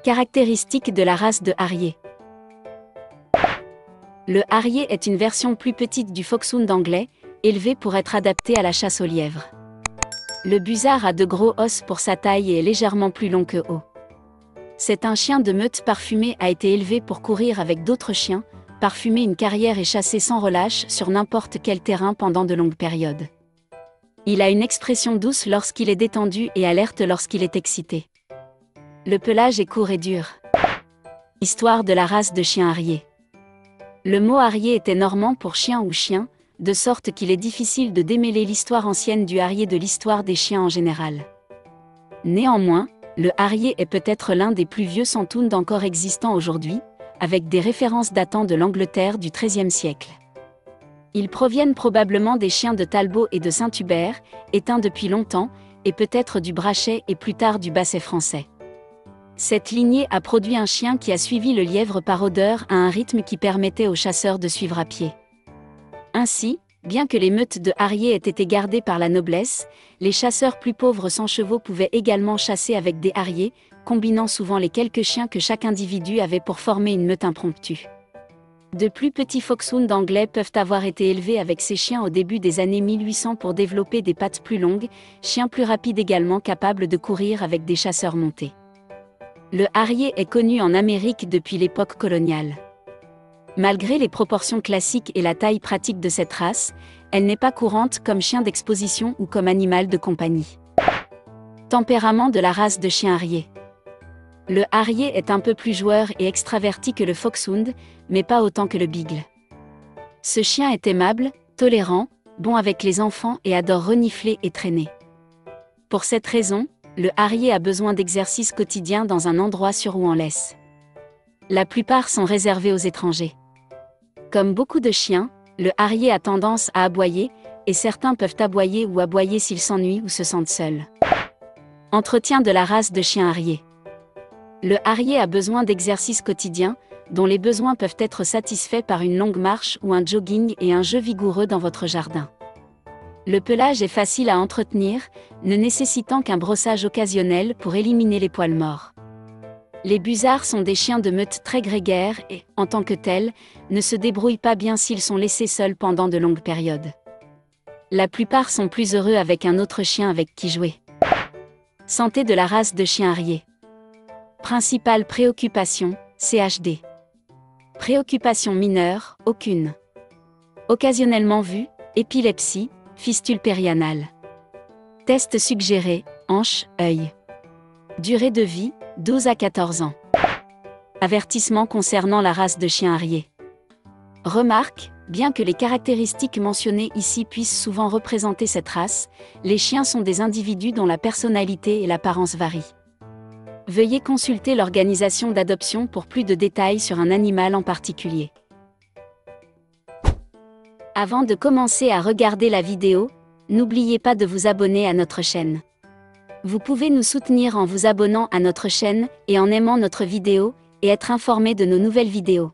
Caractéristiques de la race de Harrier. Le Harrier est une version plus petite du Foxhound anglais, élevé pour être adapté à la chasse au lièvre. Le Buzzard a de gros os pour sa taille et est légèrement plus long que haut. C'est un chien de meute parfumé, a été élevé pour courir avec d'autres chiens, parfumer une carrière et chasser sans relâche sur n'importe quel terrain pendant de longues périodes. Il a une expression douce lorsqu'il est détendu et alerte lorsqu'il est excité. Le pelage est court et dur. Histoire de la race de chien Harrier. Le mot Harrier était normand pour chien ou chien, de sorte qu'il est difficile de démêler l'histoire ancienne du Harrier de l'histoire des chiens en général. Néanmoins, le Harrier est peut-être l'un des plus vieux Santound encore existants aujourd'hui, avec des références datant de l'Angleterre du XIIIe siècle. Ils proviennent probablement des chiens de Talbot et de Saint-Hubert, éteints depuis longtemps, et peut-être du Brachet et plus tard du Basset français. Cette lignée a produit un chien qui a suivi le lièvre par odeur à un rythme qui permettait aux chasseurs de suivre à pied. Ainsi, bien que les meutes de Harrier aient été gardées par la noblesse, les chasseurs plus pauvres sans chevaux pouvaient également chasser avec des Harriers, combinant souvent les quelques chiens que chaque individu avait pour former une meute impromptue. De plus petits Foxhound anglais peuvent avoir été élevés avec ces chiens au début des années 1800 pour développer des pattes plus longues, chiens plus rapides également capables de courir avec des chasseurs montés. Le Harrier est connu en Amérique depuis l'époque coloniale. Malgré les proportions classiques et la taille pratique de cette race, elle n'est pas courante comme chien d'exposition ou comme animal de compagnie. Tempérament de la race de chien Harrier. Le Harrier est un peu plus joueur et extraverti que le Foxhound, mais pas autant que le Beagle. Ce chien est aimable, tolérant, bon avec les enfants et adore renifler et traîner. Pour cette raison, le Harrier a besoin d'exercices quotidiens dans un endroit sûr ou en laisse. La plupart sont réservés aux étrangers. Comme beaucoup de chiens, le Harrier a tendance à aboyer, et certains peuvent aboyer ou aboyer s'ils s'ennuient ou se sentent seuls. Entretien de la race de chien Harrier. Le Harrier a besoin d'exercices quotidiens, dont les besoins peuvent être satisfaits par une longue marche ou un jogging et un jeu vigoureux dans votre jardin. Le pelage est facile à entretenir, ne nécessitant qu'un brossage occasionnel pour éliminer les poils morts. Les Buzzards sont des chiens de meute très grégaires et, en tant que tels, ne se débrouillent pas bien s'ils sont laissés seuls pendant de longues périodes. La plupart sont plus heureux avec un autre chien avec qui jouer. Santé de la race de chien Harrier. Principale préoccupation, CHD. Préoccupation mineure, aucune. Occasionnellement vue, épilepsie, fistule périanale. Test suggéré, hanche, œil. Durée de vie, 12 à 14 ans. Avertissement concernant la race de chien Harrier. Remarque, bien que les caractéristiques mentionnées ici puissent souvent représenter cette race, les chiens sont des individus dont la personnalité et l'apparence varient. Veuillez consulter l'organisation d'adoption pour plus de détails sur un animal en particulier. Avant de commencer à regarder la vidéo, n'oubliez pas de vous abonner à notre chaîne. Vous pouvez nous soutenir en vous abonnant à notre chaîne et en aimant notre vidéo, et être informé de nos nouvelles vidéos.